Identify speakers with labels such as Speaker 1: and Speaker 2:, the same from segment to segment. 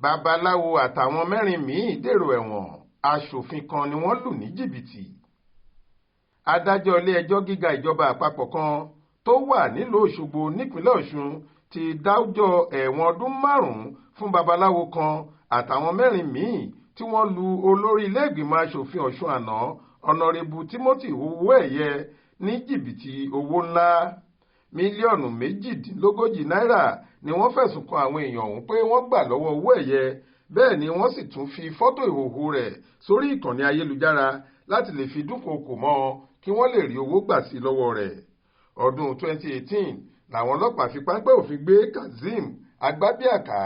Speaker 1: Babalawo àtàwọn mẹ́rin míì dèrò ẹ̀wọ̀n. Aṣofin kan ni wọ́n lù ní jìbìtì. Adájọ́ ilé-ẹjọ́ gíga ìjọba àpapọ̀ kan tó wà nílùú Òṣogbo nípínlẹ̀ Ọ̀ṣun ti dájọ́ ẹ̀wọ̀n ọdún 5 fún babaláwo kan àtàwọn mẹ́rin míì tí wọ́n lu olórí ilé-ìgbìmọ̀ aṣòfin Ọ̀ṣun àná ọ̀nàrẹ́bù Timothy Owóẹ̀yẹ ní jìbìtì owó ńlá. Mílíọ̀nù 38 náírà ni wọ́n fẹ̀sùn kan àwọn èèyàn ọ̀hún pé wọ́n gbà lọ́wọ́ Owóẹ̀yẹ. Bẹ́ẹ̀ ni wọ́n sì tún fi fọ́tò ìhòòhò rẹ̀ sórí ìkànnì ayélujára láti lè fi dúnkookò mọ́ ọ kí wọ́n lè rí owó gbà sí lọ́wọ́ rẹ̀. Ọdún 2018 làwọn ọlọ́pàá fi páńpẹ́ òfin gbé Kazeem Agbábíàká,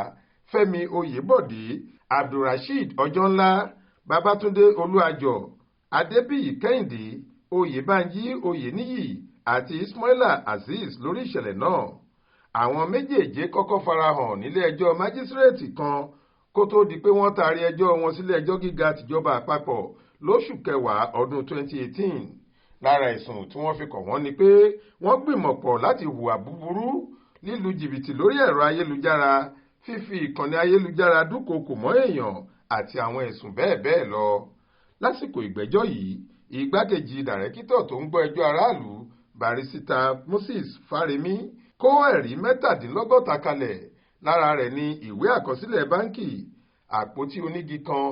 Speaker 1: Fẹ́mi Oyèbọ̀dé, Abdulrasheed Ọjọ́ńlá, Babátúndé Olúàjọ, Adébíyì Kẹ́hìndé, Oyèbánjí Oyèníyì àti Ismaila Azeez lórí ìṣẹ̀lẹ̀ náà. Àwọn méjèèjì kọ́kọ́ farahàn nílé ẹjọ́ májísírèètì kan kó tó di pé wọ́n taari ẹjọ́ wọn sílé ẹjọ́ gíga tìjọba àpapọ̀ lóṣù kẹwàá ọdún 2018. Lára ẹ̀sùn tí wọ́n fi kàn wọ́n ni pé wọ́n gbìmọ̀pọ̀ láti hùwà búburú, lílu jìbìtì lórí ẹ̀rọ ayélujára, fífi ìkànnì ayélujára dúnkookò mọ́ èèyàn àti àwọn ẹ̀sùn bẹ́ẹ̀ bẹ́ẹ̀ lọ. Lásìkò ìgbẹ́jọ́ yìí, igbákejì dàrẹ́kítọ̀ tó ń gbọ́ ẹjọ́ aráàlú Bàrísítà Moses Fárémí kó ẹ̀rí 67 kalẹ̀. Lára rẹ̀ ni ìwé àkọsílẹ̀ báńkì, àpótí onígi kan,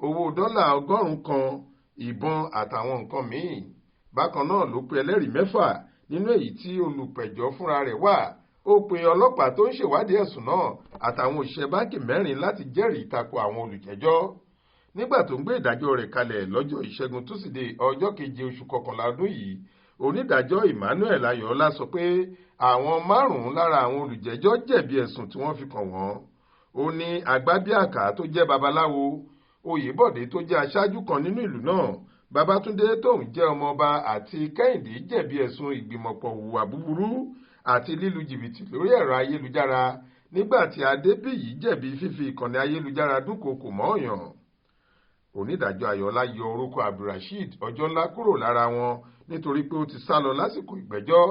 Speaker 1: owó dọ́là 100 kan, ìbọn àtàwọn nǹkan míì. Bákan náà ló pe ẹlẹ́rìí 6 nínú èyí tí olùpẹ̀jọ́ fúnra rẹ̀ wà. Ó pe ọlọ́pàá tó ń ṣèwádìí ẹ̀sùn náà àtàwọn òṣìṣẹ́ báńkì 4 láti jẹ́rìí tako àwọn olùjẹ́jọ́. Nígbà tó ń gbé ìdájọ́ rẹ̀ kalẹ̀ lọ́jọ́ Ìṣẹ́gun Túsídéé ọjọ́ 7 oṣù kọkànlá ọdún yìí, onídàájọ́ Emmanuel Ayọ̀ọ́lá sọ pé àwọn 5 lára àwọn olùjẹ́jọ́ jẹ̀bi ẹ̀sùn tí wọ́n fi kàn wọ́n. Ó ní Agbábíàká tó jẹ́ babaláwo, Oyèbọ̀dé tó jẹ́ aṣáájú kan nínú ìlú náà, Babátúndé tóun jẹ́ ọmọọba àti Kẹ́hìndé jẹ̀bi ẹ̀sùn ìgbìmọ̀pọ̀ hùwà búburú àti lílu jìbìtì lórí ẹ̀rọ ayélujára, nígbà tí Adébíyì jẹ̀bi fífi ìkànnì ayélujára dúnkookò mọ́ èèyàn. Onídàájọ́ Ayọ̀ọ́lá yọ orúkọ Abdulrasheed Ọjọ́ńlá kúrò lára wọn nítorí pé ó ti sá lọ lásìkò ìgbẹ́jọ́.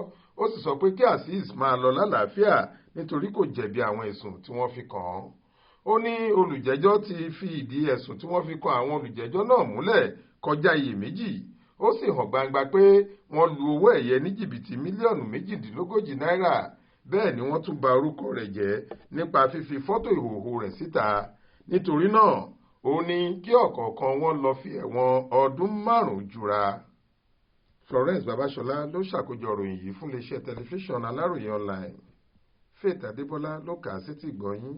Speaker 1: Ó sì sọ pé kí Azeez máa lọ lálàáfíà nítorí kò jẹ̀bi àwọn ẹ̀sùn tí wọ́n fi kàn án. Ó ní olùjẹ́jọ́ ti fi ìdí ẹ̀sùn tí wọ́n fi kan àwọn olùjẹ́jọ́ náà múlẹ̀ kọjá iyèméjì. Ó sì hàn gbangba pé wọ́n lu Owóẹ̀yẹ ní jìbìtì mílíọ̀nù 38 náírà. Bẹ́ẹ̀ ni wọ́n tún ba orúkọ rẹ̀ jẹ́ nípa fífi fọ́tò ìhòòhò rẹ̀ síta. Nítorí náà, ó ní kí ọ̀kọ̀ọ̀kan wọn lọ fi ẹ̀wọ̀n ọdún 5 jura. Florence Babasola ló ṣàkójọ ìròyìn yìí fún iléeṣẹ́ tẹlifíṣàn Aláròye online. Faith Adébọ́lá ló kà á sétí ìgbọ́ yín.